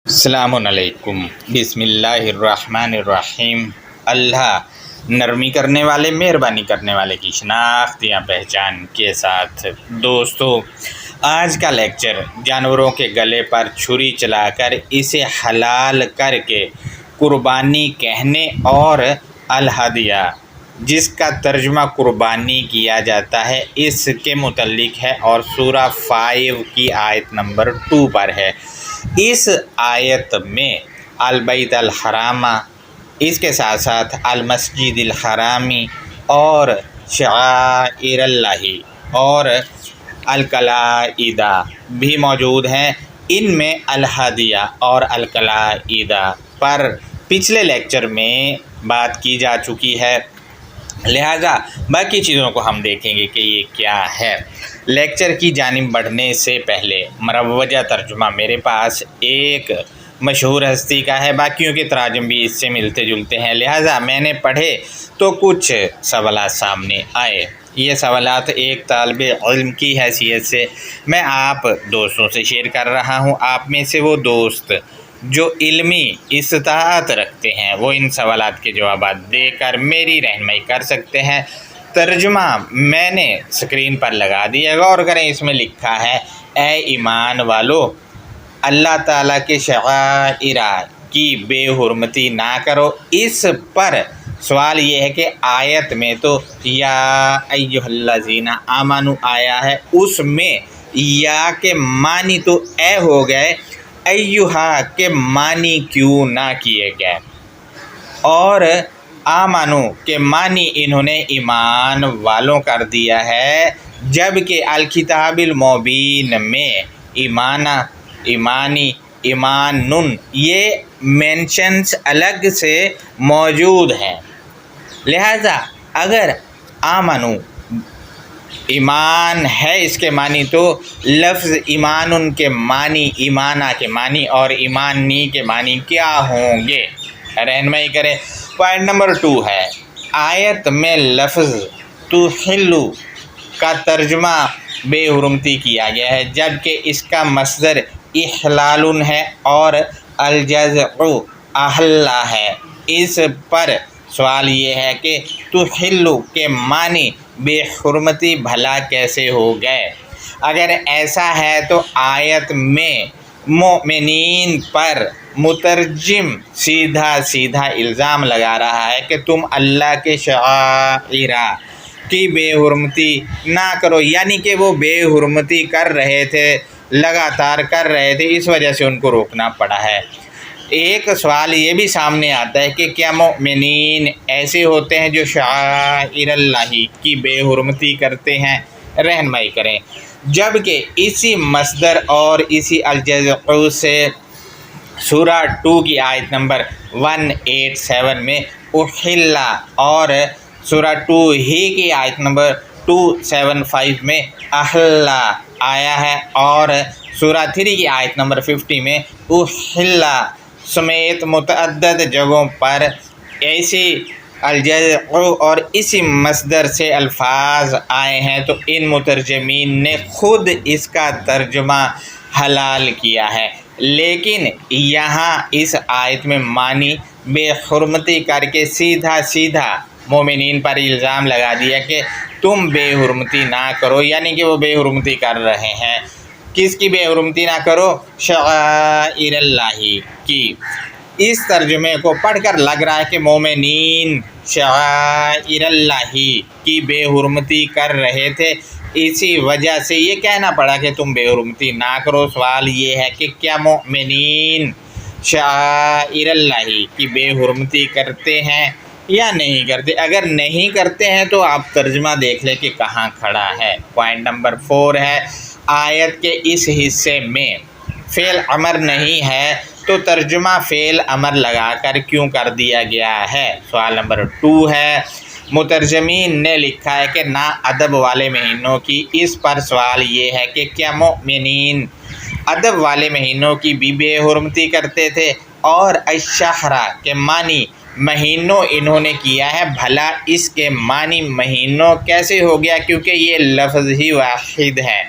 السلام علیکم۔ بسم اللہ الرحمن الرحیم۔ اللہ نرمی کرنے والے، مہربانی کرنے والے کی شناخت یا پہچان کے ساتھ دوستو، آج کا لیکچر جانوروں کے گلے پر چھری چلا کر اسے حلال کر کے قربانی کہنے اور الہدیہ، جس کا ترجمہ قربانی کیا جاتا ہے، اس کے متعلق ہے اور سورہ 5 کی آیت نمبر 2 پر ہے۔ اس آیت میں البیت الحرام، اس کے ساتھ ساتھ المسجد الحرامی اور شعائر اللہ اور القلائد بھی موجود ہیں۔ ان میں الہدیہ اور القلائد پر پچھلے لیکچر میں بات کی جا چکی ہے، لہذا باقی چیزوں کو ہم دیکھیں گے کہ یہ کیا ہے۔ لیکچر کی جانب بڑھنے سے پہلے مروجہ ترجمہ میرے پاس ایک مشہور ہستی کا ہے، باقیوں کے تراجم بھی اس سے ملتے جلتے ہیں، لہذا میں نے پڑھے تو کچھ سوالات سامنے آئے۔ یہ سوالات ایک طالب علم کی حیثیت سے میں آپ دوستوں سے شیئر کر رہا ہوں۔ آپ میں سے وہ دوست جو علمی استطاعت رکھتے ہیں وہ ان سوالات کے جوابات دے کر میری رہنمائی کر سکتے ہیں۔ ترجمہ میں نے اسکرین پر لگا دیا، غور کریں، اس میں لکھا ہے: اے ایمان والو، اللہ تعالیٰ کے شعائر کی بے حرمتی نہ کرو۔ اس پر سوال یہ ہے کہ آیت میں تو یا ایھا الذین آمنوا آیا ہے، اس میں یا کے معنی تو اے ہو گئے، ایھا کے معنی کیوں نہ کیے گئے، اور آمنو کے معنی انہوں نے ایمان والوں کر دیا ہے، جبکہ الکتاب المبین میں ایمانی، ایمانن یہ مینشنز الگ سے موجود ہیں۔ لہذا اگر آمنو ایمان ہے اس کے معنی، تو لفظ ایمانن کے معنی، ایمانہ کے معنی اور ایمانی کے معنی کیا ہوں گے؟ رہنمائی کریں۔ پوائنٹ نمبر 2 ہے، آیت میں لفظ تحلو کا ترجمہ بے حرمتی کیا گیا ہے، جبکہ اس کا مصدر احلال ہے اور الجزع احل ہے۔ اس پر سوال یہ ہے کہ تحلو کے معنی بے حرمتی بھلا کیسے ہو گئے؟ اگر ایسا ہے تو آیت میں مومنین پر مترجم سیدھا الزام لگا رہا ہے کہ تم اللہ کے شعائر کی بے حرمتی نہ کرو، یعنی کہ وہ بے حرمتی کر رہے تھے، لگاتار کر رہے تھے، اس وجہ سے ان کو روکنا پڑا ہے۔ ایک سوال یہ بھی سامنے آتا ہے کہ کیا مومنین ایسے ہوتے ہیں جو شعائر اللہ کی بے حرمتی کرتے ہیں؟ رہنمائی کریں۔ جبکہ اسی مصدر اور اسی الجزع سے سورہ 2 کی آیت نمبر 187 میں احل اور سورہ 2 ہی کی آیت نمبر 275 میں احل آیا ہے، اور سورہ 3 کی آیت نمبر 50 میں احل سمیت متعدد جگہوں پر ایسی الجزع اور اسی مصدر سے الفاظ آئے ہیں، تو ان مترجمین نے خود اس کا ترجمہ حلال کیا ہے، لیکن یہاں اس آیت میں معنی بے حرمتی کر کے سیدھا مومنین پر الزام لگا دیا کہ تم بے حرمتی نہ کرو، یعنی کہ وہ بے حرمتی کر رہے ہیں۔ کس کی بے حرمتی نہ کرو؟ شعائر اللہ کی۔ اس ترجمے کو پڑھ کر لگ رہا ہے کہ مومنین شعائر اللہ کی بے حرمتی کر رہے تھے، اسی وجہ سے یہ کہنا پڑا کہ تم بے حرمتی نہ کرو۔ سوال یہ ہے کہ کیا مومنین شعائر اللہ کی بے حرمتی کرتے ہیں یا نہیں کرتے؟ اگر نہیں کرتے ہیں تو آپ ترجمہ دیکھ لیں کہ کہاں کھڑا ہے۔ پوائنٹ نمبر 4 ہے، آیت کے اس حصے میں فعل امر نہیں ہے تو ترجمہ فعل امر لگا کر کیوں کر دیا گیا ہے؟ سوال نمبر 2 ہے، مترجمین نے لکھا ہے کہ نا ادب والے مہینوں کی۔ اس پر سوال یہ ہے کہ کیا مومنین ادب والے مہینوں کی بھی بے حرمتی کرتے تھے؟ اور الشہر کے معنی مہینوں انہوں نے کیا ہے، بھلا اس کے معنی مہینوں کیسے ہو گیا؟ کیونکہ یہ لفظ ہی واحد ہے۔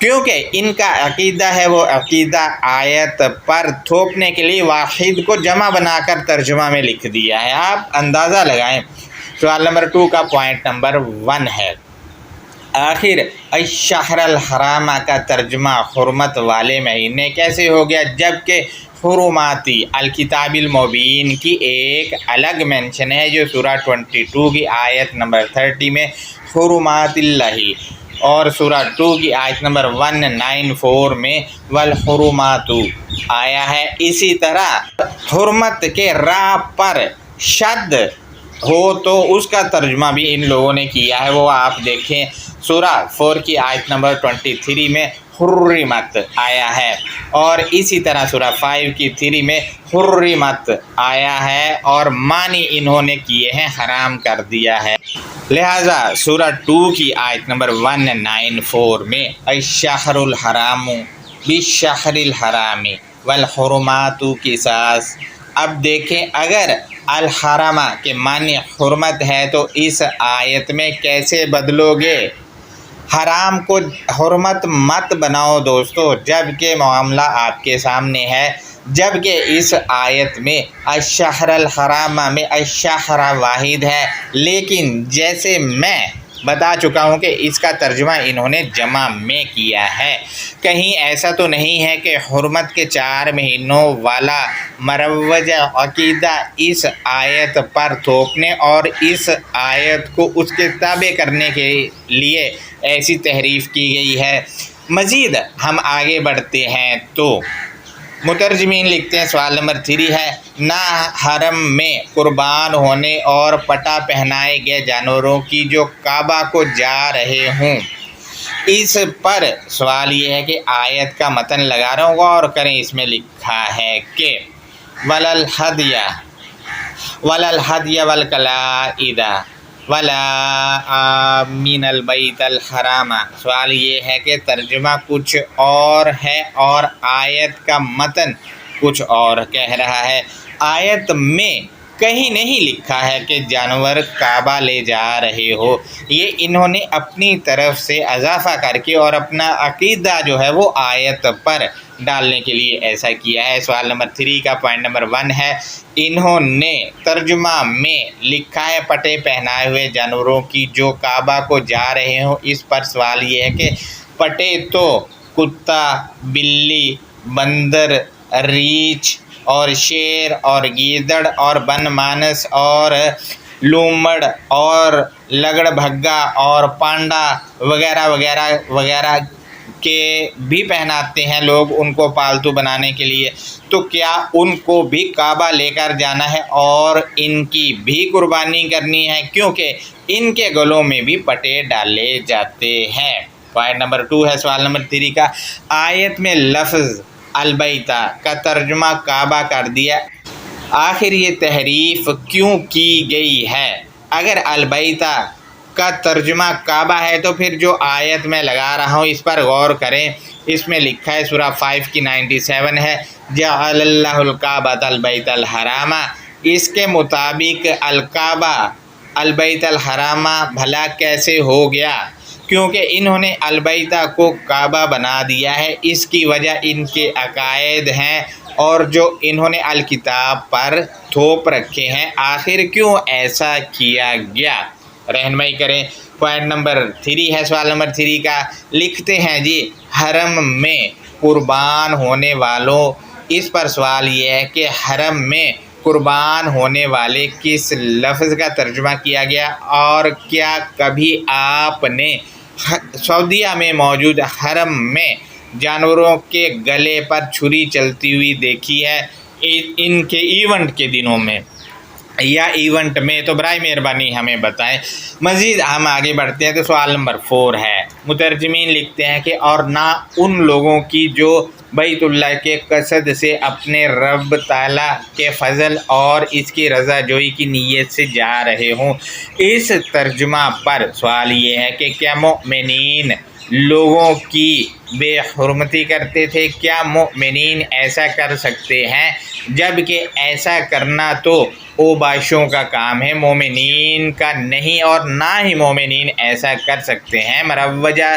کیونکہ ان کا عقیدہ ہے وہ عقیدہ آیت پر تھوپنے کے لیے واحد کو جمع بنا کر ترجمہ میں لکھ دیا ہے۔ آپ اندازہ لگائیں، سوال نمبر 2 کا پوائنٹ نمبر 1 ہے، آخر الشہر الحرام کا ترجمہ حرمت والے مہینے کیسے ہو گیا، جبکہ حرماتی الکتاب المبین کی ایک الگ مینشن ہے جو سورہ 22 کی آیت نمبر 30 میں حرمات اللہ اور سورہ 2 کی آیت نمبر 194 میں والحرمات آیا ہے۔ اسی طرح حرمت کے راہ پر شد ہو تو اس کا ترجمہ بھی ان لوگوں نے کیا ہے، وہ آپ دیکھیں سورہ 4 کی آیت نمبر 23 میں حرمت آیا ہے، اور اسی طرح سورہ 5 کی 3 میں حرمت آیا ہے، اور معنی انہوں نے کیے ہیں حرام کر دیا ہے۔ لہٰذا سورہ 2 کی آیت نمبر 194 میں الشہر الحرام بالشہر الحرام والحرمات قصاص۔ اب دیکھیں اگر الحرام کے معنی حرمت ہے تو اس آیت میں کیسے بدلو گے؟ حرام کو حرمت مت بناؤ دوستو، جبکہ معاملہ آپ کے سامنے ہے، جبکہ اس آیت میں الشہر الحرام میں الشہر واحد ہے، لیکن جیسے میں بتا چکا ہوں کہ اس کا ترجمہ انہوں نے جمع میں کیا ہے۔ کہیں ایسا تو نہیں ہے کہ حرمت کے 4 مہینوں والا مروج عقیدہ اس آیت پر تھوپنے اور اس آیت کو اس کے تابع کرنے کے لیے ایسی تحریف کی گئی ہے۔ مزید ہم آگے بڑھتے ہیں تو مترجمین لکھتے ہیں، سوال نمبر 3 ہے، نہ حرم میں قربان ہونے اور پٹا پہنائے گئے جانوروں کی جو کعبہ کو جا رہے ہوں۔ اس پر سوال یہ ہے کہ آیت کا متن لگا رہا ہوں، غور کریں، اس میں لکھا ہے کہ وَلَا الْحَدْيَ وَالْقَلَائِدَ وَلَا آمِنَ الْبَيْتَ الْحَرَامَ۔ سوال یہ ہے کہ ترجمہ کچھ اور ہے اور آیت کا متن کچھ اور کہہ رہا ہے۔ آیت میں کہیں نہیں لکھا ہے کہ جانور کعبہ لے جا رہے ہو، یہ انہوں نے اپنی طرف سے اضافہ کر کے اور اپنا عقیدہ جو ہے وہ آیت پر ڈالنے کے لیے ایسا کیا ہے۔ سوال نمبر 3 کا پوائنٹ نمبر 1 ہے، انہوں نے ترجمہ میں لکھا ہے پٹے پہنائے ہوئے جانوروں کی جو کعبہ کو جا رہے ہوں۔ اس پر سوال یہ ہے کہ پٹے تو کتا، بلی، بندر، ریچھ اور شیر اور گیدڑ اور بن مانس اور لومڑ اور لگڑ بھگا اور پانڈا وغیرہ وغیرہ وغیرہ کے بھی پہناتے ہیں لوگ ان کو پالتو بنانے کے لیے، تو کیا ان کو بھی کعبہ لے کر جانا ہے اور ان کی بھی قربانی کرنی ہے، کیونکہ ان کے گلوں میں بھی پٹے ڈالے جاتے ہیں۔ پوائنٹ نمبر 2 ہے سوال نمبر 3 کا، آیت میں لفظ البیتہ کا ترجمہ کعبہ کر دیا، آخر یہ تحریف کیوں کی گئی ہے؟ اگر البیتہ کا ترجمہ کعبہ ہے تو پھر جو آیت میں لگا رہا ہوں اس پر غور کریں، اس میں لکھا ہے سورہ 5 کی 97 ہے، جعل اللہ الکعبۃ البیت الحرام، اس کے مطابق الکعبہ البیت الحرام بھلا کیسے ہو گیا؟ کیونکہ انہوں نے البیتہ کو کعبہ بنا دیا ہے، اس کی وجہ ان کے عقائد ہیں اور جو انہوں نے الکتاب پر تھوپ رکھے ہیں۔ آخر کیوں ایسا کیا گیا؟ رہنمائی کریں۔ پوائنٹ نمبر 3 ہے سوال نمبر 3 کا، لکھتے ہیں جی حرم میں قربان ہونے والوں، اس پر سوال یہ ہے کہ حرم میں قربان ہونے والے کس لفظ کا ترجمہ کیا گیا، اور کیا کبھی آپ نے سعودیہ میں موجود حرم میں جانوروں کے گلے پر چھری چلتی ہوئی دیکھی ہے ان کے ایونٹ کے دنوں میں یا ایونٹ میں؟ تو برائے مہربانی ہمیں بتائیں۔ مزید ہم آگے بڑھتے ہیں تو سوال نمبر 4 ہے، مترجمین لکھتے ہیں کہ اور نہ ان لوگوں کی جو بیت اللہ کے قصد سے اپنے رب تعالیٰ کے فضل اور اس کی رضا جوئی کی نیت سے جا رہے ہوں۔ اس ترجمہ پر سوال یہ ہے کہ کیا مؤمنین لوگوں کی بے حرمتی کرتے تھے؟ کیا مؤمنین ایسا کر سکتے ہیں؟ جبکہ ایسا کرنا تو اوباشوں کا کام ہے، مومنین کا نہیں، اور نہ ہی مومنین ایسا کر سکتے ہیں۔ مروجہ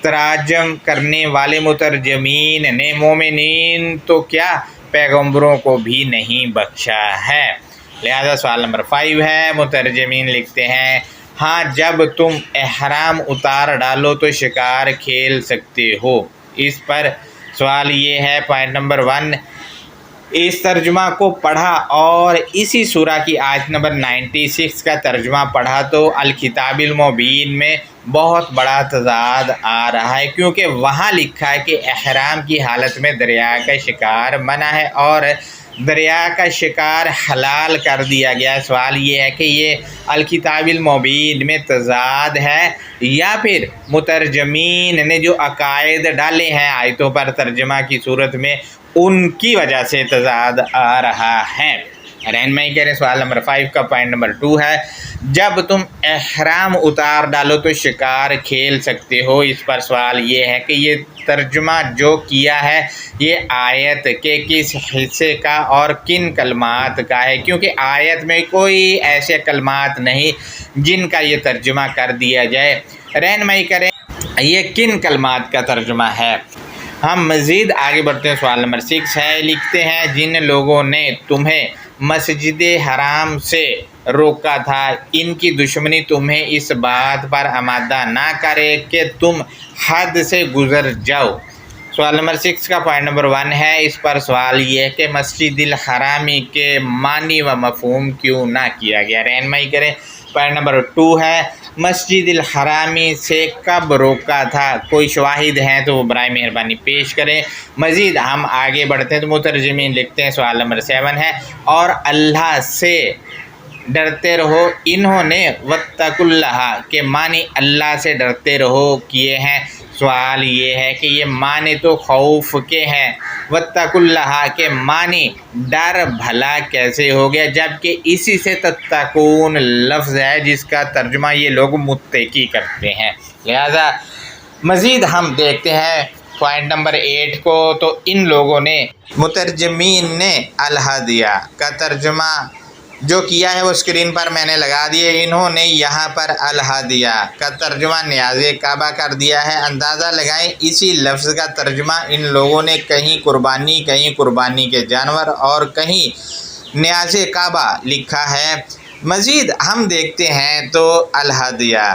تراجم کرنے والے مترجمین نے مومنین تو کیا پیغمبروں کو بھی نہیں بخشا ہے۔ لہذا سوال نمبر 5 ہے، مترجمین لکھتے ہیں ہاں جب تم احرام اتار ڈالو تو شکار کھیل سکتے ہو۔ اس پر سوال یہ ہے، پوائنٹ نمبر 1، اس ترجمہ کو پڑھا اور اسی سورہ کی آیت نمبر 96 کا ترجمہ پڑھا تو الکتاب المبین میں بہت بڑا تضاد آ رہا ہے، کیونکہ وہاں لکھا ہے کہ احرام کی حالت میں دریا کا شکار منع ہے اور دریا کا شکار حلال کر دیا گیا۔ سوال یہ ہے کہ یہ الکتاب المبین میں تضاد ہے یا پھر مترجمین نے جو عقائد ڈالے ہیں آیتوں پر ترجمہ کی صورت میں ان کی وجہ سے تضاد آ رہا ہے۔ رہنمائی کریں، سوال نمبر 5 کا پوائنٹ نمبر 2 ہے، جب تم احرام اتار ڈالو تو شکار کھیل سکتے ہو۔ اس پر سوال یہ ہے کہ یہ ترجمہ جو کیا ہے یہ آیت کے کس حصے کا اور کن کلمات کا ہے، کیونکہ آیت میں کوئی ایسے کلمات نہیں جن کا یہ ترجمہ کر دیا جائے۔ رہنمائی کریں یہ کن کلمات کا ترجمہ ہے۔ ہم مزید آگے بڑھتے ہیں، سوال نمبر 6 ہے، لکھتے ہیں جن لوگوں نے تمہیں مسجد حرام سے روکا تھا ان کی دشمنی تمہیں اس بات پر آمادہ نہ کرے کہ تم حد سے گزر جاؤ۔ سوال نمبر 6 کا پوائنٹ نمبر 1 ہے، اس پر سوال یہ ہے کہ مسجد الحرامی کے معنی و مفہوم کیوں نہ کیا گیا۔ رہنمائی کریں، پوائنٹ نمبر 2 ہے، مسجد الحرامی سے کب روکا تھا؟ کوئی شواہد ہیں تو وہ برائے مہربانی پیش کریں۔ مزید ہم آگے بڑھتے ہیں تو مترجمین لکھتے ہیں، سوال نمبر 7 ہے، اور اللہ سے ڈرتے رہو۔ انہوں نے واتقوا اللہ کے معنی اللہ سے ڈرتے رہو کیے ہیں۔ سوال یہ ہے کہ یہ معنی تو خوف کے ہیں، واتقوا اللہ کے معنی ڈر بھلا کیسے ہو گیا، جبکہ اسی سے تتقون لفظ ہے جس کا ترجمہ یہ لوگ متقی کرتے ہیں۔ لہذا مزید ہم دیکھتے ہیں پوائنٹ نمبر 8 کو، تو ان لوگوں نے مترجمین نے الہدیہ کا ترجمہ جو کیا ہے وہ اسکرین پر میں نے لگا دیا۔ انہوں نے یہاں پر الہدیہ کا ترجمہ نیاز کعبہ کر دیا ہے۔ اندازہ لگائیں اسی لفظ کا ترجمہ ان لوگوں نے کہیں قربانی، کہیں قربانی کے جانور اور کہیں نیاز کعبہ لکھا ہے۔ مزید ہم دیکھتے ہیں تو الہدیہ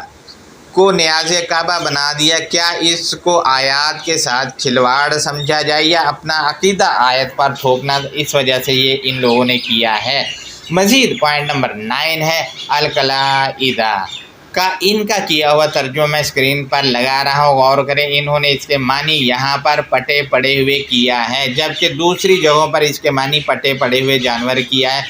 کو نیاز کعبہ بنا دیا، کیا اس کو آیات کے ساتھ کھلواڑ سمجھا جائے یا اپنا عقیدہ آیت پر تھوپنا، اس وجہ سے یہ ان لوگوں نے کیا ہے۔ مزید پوائنٹ نمبر 9 ہے، القلائدہ کا ان کا کیا ہوا ترجمہ میں اسکرین پر لگا رہا ہوں، غور کریں۔ انہوں نے اس کے معنی یہاں پر پٹے پڑے ہوئے کیا ہے، جبکہ دوسری جگہوں پر اس کے معنی پٹے پڑے ہوئے جانور کیا ہے۔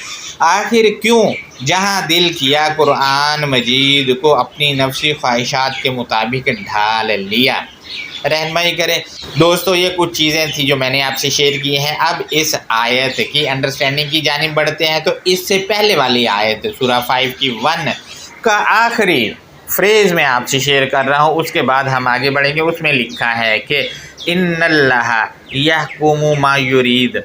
آخر کیوں جہاں دل کیا قرآن مجید کو اپنی نفسی خواہشات کے مطابق ڈھال لیا۔ رہنمائی کریں دوستو، یہ کچھ چیزیں تھیں جو میں نے آپ سے شیئر کی ہیں۔ اب اس آیت کی انڈرسٹینڈنگ کی جانب بڑھتے ہیں، تو اس سے پہلے والی آیت سورہ 5 کی 1 کا آخری فریز میں آپ سے شیئر کر رہا ہوں، اس کے بعد ہم آگے بڑھیں گے۔ اس میں لکھا ہے کہ ان اللہ یحکم ما یرید،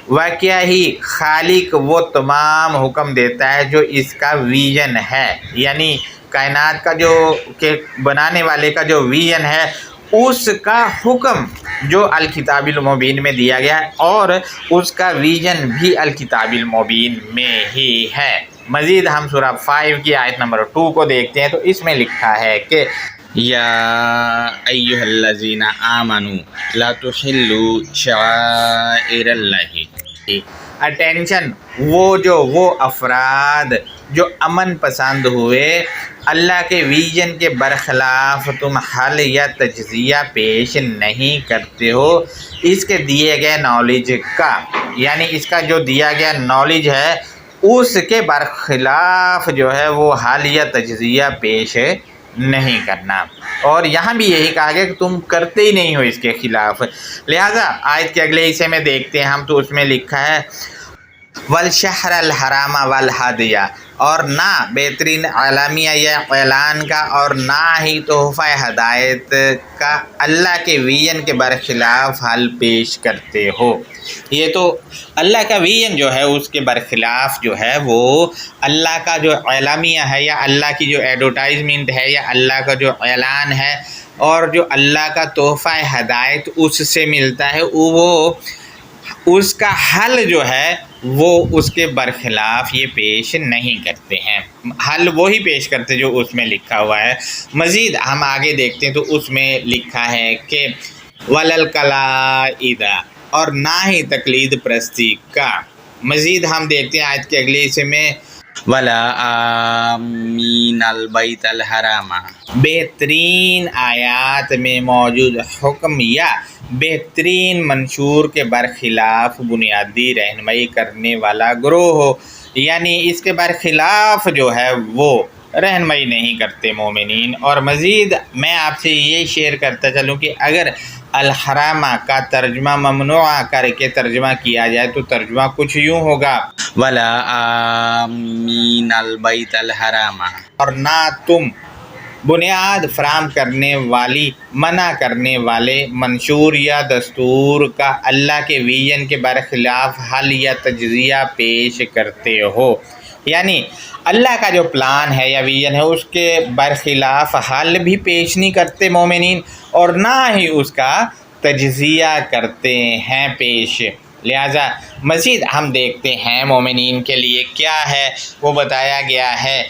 واقعہ ہی خالق وہ تمام حکم دیتا ہے جو اس کا ویژن ہے، یعنی کائنات کا جو کہ بنانے والے کا جو ویژن ہے اس کا حکم جو الکتاب المبین میں دیا گیا ہے، اور اس کا ویژن بھی الکتاب المبین میں ہی ہے۔ مزید ہم سورہ 5 کی آیت نمبر 2 کو دیکھتے ہیں، تو اس میں لکھا ہے کہ یا ایھا الذین آمنوا لا تحلوا شعائر اللہ۔ اٹینشن، وہ افراد جو امن پسند ہوئے اللہ کے ویژن کے برخلاف تم حل یا تجزیہ پیش نہیں کرتے ہو اس کے دیے گئے نالج کا، یعنی اس کا جو دیا گیا نالج ہے اس کے برخلاف جو ہے وہ حل یا تجزیہ پیش نہیں کرنا۔ اور یہاں بھی یہی کہا گیا کہ تم کرتے ہی نہیں ہو اس کے خلاف۔ لہذا آیت کے اگلے حصے میں دیکھتے ہیں ہم، تو اس میں لکھا ہے والشہر الحرام والہدیہ، اور نہ بہترین اعلامیہ یا اعلان کا اور نہ ہی تحفہ ہدایت کا اللہ کے ویژن کے برخلاف حل پیش کرتے ہو۔ یہ تو اللہ کا ویژن جو ہے اس کے برخلاف جو ہے وہ اللہ کا جو اعلامیہ ہے یا اللہ کی جو ایڈورٹائزمنٹ ہے یا اللہ کا جو اعلان ہے اور جو اللہ کا تحفہ ہدایت اس سے ملتا ہے وہ اس کا حل جو ہے وہ اس کے برخلاف یہ پیش نہیں کرتے ہیں، حل وہی پیش کرتے جو اس میں لکھا ہوا ہے۔ مزید ہم آگے دیکھتے ہیں تو اس میں لکھا ہے کہ ولل قلائد، اور نہ ہی تقلید پرستی کا۔ مزید ہم دیکھتے ہیں آیت کے اگلے حصے میں ولا آمین البیت الحرام، بہترین آیات میں موجود حکم یا بہترین منشور کے برخلاف بنیادی رہنمائی کرنے والا گروہ ہو، یعنی اس کے برخلاف جو ہے وہ رہنمائی نہیں کرتے مومنین۔ اور مزید میں آپ سے یہ شیئر کرتا چلوں کہ اگر الحرامہ کا ترجمہ ممنوع کر کے ترجمہ کیا جائے تو ترجمہ کچھ یوں ہوگا ولا آمین البیت الحرام، اور نہ تم بنیاد فراہم کرنے والی منع کرنے والے منشور یا دستور کا اللہ کے ویژن کے برخلاف حل یا تجزیہ پیش کرتے ہو، یعنی اللہ کا جو پلان ہے یا ویژن ہے اس کے برخلاف حل بھی پیش نہیں کرتے مومنین، اور نہ ہی اس کا تجزیہ کرتے ہیں پیش۔ لہذا مزید ہم دیکھتے ہیں مومنین کے لیے کیا ہے وہ بتایا گیا ہے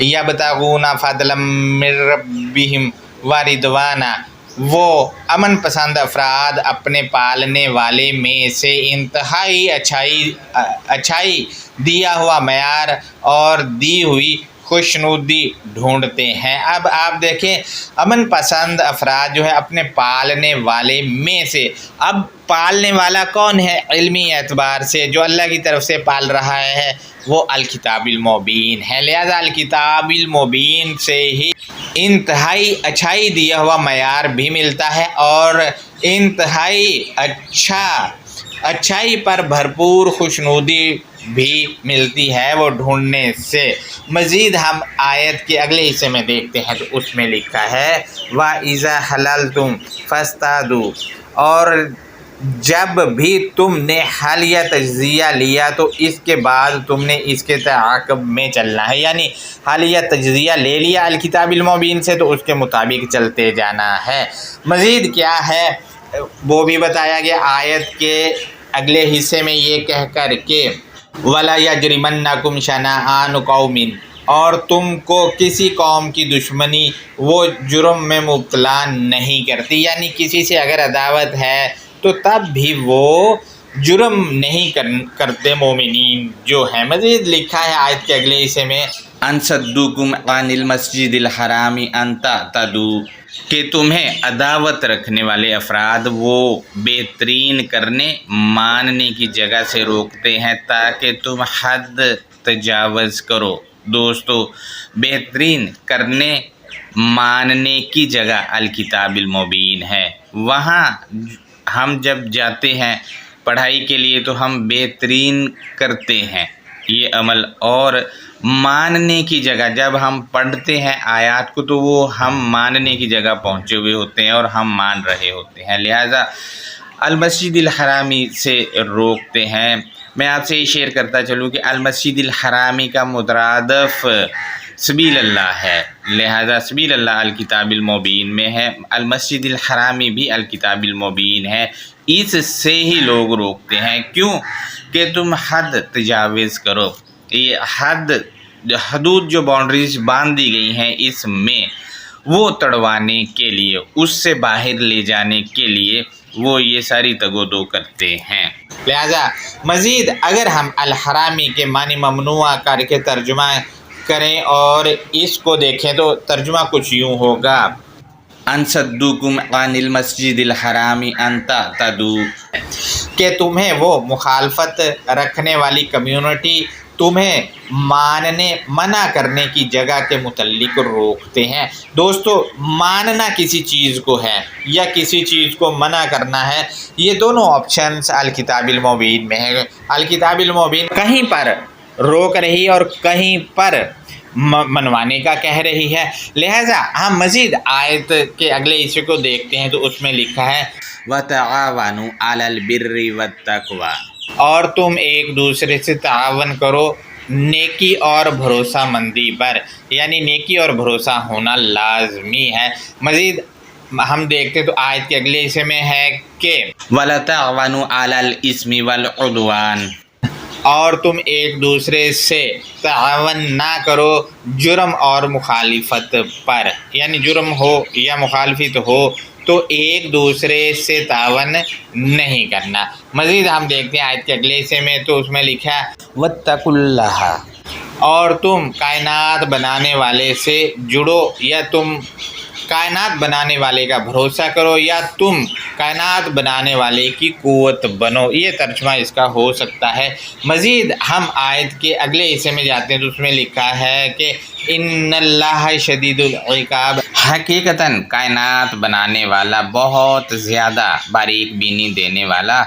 یبتغون فضلا من ربہم ورضوانا، وہ امن پسند افراد اپنے پالنے والے میں سے انتہائی اچھائی دیا ہوا معیار اور دی ہوئی خوشنودی ڈھونڈتے ہیں۔ اب آپ دیکھیں امن پسند افراد جو ہے اپنے پالنے والے میں سے، اب پالنے والا کون ہے؟ علمی اعتبار سے جو اللہ کی طرف سے پال رہا ہے وہ الکتاب المبین ہے، لہذا الکتاب المبین سے ہی انتہائی اچھائی دیا ہوا معیار بھی ملتا ہے اور انتہائی اچھائی پر بھرپور خوشنودی بھی ملتی ہے وہ ڈھونڈنے سے۔ مزید ہم آیت کے اگلے حصے میں دیکھتے ہیں تو اس میں لکھا ہے وَإِذَا حَلَلْتُمْ فَاصْطَادُوا، اور جب بھی تم نے حل یا تجزیہ لیا تو اس کے بعد تم نے اس کے تعاقب میں چلنا ہے، یعنی حل یا تجزیہ لے لیا الکتاب المبین سے تو اس کے مطابق چلتے جانا ہے۔ مزید کیا ہے وہ بھی بتایا گیا آیت کے اگلے حصے میں یہ کہہ کر کہ وَلَا يَجْرِمَنَّكُمْ شَنَآنُ قَوْمٍ، اور تم کو کسی قوم کی دشمنی وہ جرم میں مبتلا نہیں کرتی، یعنی کسی سے اگر عداوت ہے تو تب بھی وہ جرم نہیں کرتے مومنین جو ہیں۔ مزید لکھا ہے آیت کے اگلے حصے میں ان صدوکم عن المسجد الحرام ان تعتدوا، کہ تمہیں عداوت رکھنے والے افراد وہ بہترین کرنے ماننے کی جگہ سے روکتے ہیں تاکہ تم حد تجاوز کرو۔ دوستو بہترین کرنے ماننے کی جگہ الکتاب المبین ہے، وہاں ہم جب جاتے ہیں پڑھائی کے لیے تو ہم بہترین کرتے ہیں یہ عمل، اور ماننے کی جگہ جب ہم پڑھتے ہیں آیات کو تو وہ ہم ماننے کی جگہ پہنچے ہوئے ہوتے ہیں اور ہم مان رہے ہوتے ہیں، لہٰذا المسجد الحرامی سے روکتے ہیں۔ میں آپ سے یہ شیئر کرتا چلوں کہ المسجد الحرامی کا مترادف سبیل اللہ ہے، لہذا سبیل اللہ الکتاب المبین میں ہے، المسجد الحرامی بھی الکتاب المبین ہے، اس سے ہی لوگ روکتے ہیں۔ کیوں کہ تم حد تجاوز کرو، یہ حدود جو باؤنڈریز باندھ دی گئی ہیں اس میں وہ تڑوانے کے لیے، اس سے باہر لے جانے کے لیے وہ یہ ساری تگ و دو کرتے ہیں۔ لہذا مزید اگر ہم الحرامی کے معنی ممنوع کر کے ترجمہ کریں اور اس کو دیکھیں تو ترجمہ کچھ یوں ہوگا ان صدوکم عن المسجد الحرام ان تعتدوا، کہ تمہیں وہ مخالفت رکھنے والی کمیونٹی تمہیں منع کرنے کی جگہ کے متعلق روکتے ہیں۔ دوستو ماننا کسی چیز کو ہے یا کسی چیز کو منع کرنا ہے، یہ دونوں آپشنز الکتاب المبین میں ہے۔ الکتاب المبین کہیں پر روک رہی اور کہیں پر منوانے کا کہہ رہی ہے، لہٰذا ہم مزید آیت کے اگلے حصے کو دیکھتے ہیں تو اس میں لکھا ہے وَتَعَاوَنُوا عَلَى الْبِرِّ وَالتَّقْوَىٰ، اور تم ایک دوسرے سے تعاون کرو نیکی اور بھروسہ مندی پر، یعنی نیکی اور بھروسہ ہونا لازمی ہے۔ مزید ہم دیکھتے تو آیت کے اگلے حصے میں ہے کہ وَلَا تَعْوَنُوا عَلَى الْإِثْمِ وَالْعُدْوَانِ، اور تم ایک دوسرے سے تعاون نہ کرو جرم اور مخالفت پر، یعنی جرم ہو یا مخالفت ہو تو ایک دوسرے سے تعاون نہیں کرنا۔ مزید ہم دیکھتے ہیں آیت کے اگلے حصے میں، تو اس میں لکھا ہے وَاتَّقُوا اللَّهَ، اور تم کائنات بنانے والے سے جڑو، یا تم کائنات بنانے والے کا بھروسہ کرو، یا تم کائنات بنانے والے کی قوت بنو، یہ ترجمہ اس کا ہو سکتا ہے۔ مزید ہم آیت کے اگلے حصے میں جاتے ہیں تو اس میں لکھا ہے کہ ان اللہ شدید العقاب، حقیقتاً کائنات بنانے والا بہت زیادہ باریک بینی دینے والا،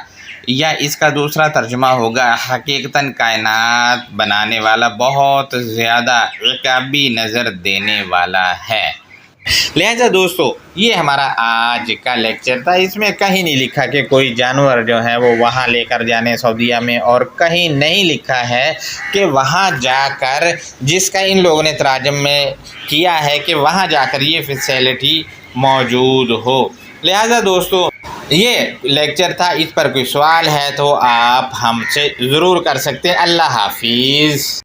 یا اس کا دوسرا ترجمہ ہوگا حقیقتاً کائنات بنانے والا بہت زیادہ عقابی نظر دینے والا ہے۔ لہذا دوستو یہ ہمارا آج کا لیکچر تھا، اس میں کہیں نہیں لکھا کہ کوئی جانور جو ہے وہ وہاں لے کر جانے سعودیہ میں، اور کہیں نہیں لکھا ہے کہ وہاں جا کر، جس کا ان لوگوں نے تراجم میں کیا ہے کہ وہاں جا کر یہ فیسیلٹی موجود ہو۔ لہذا دوستو یہ لیکچر تھا، اس پر کوئی سوال ہے تو آپ ہم سے ضرور کر سکتے ہیں۔ اللہ حافظ۔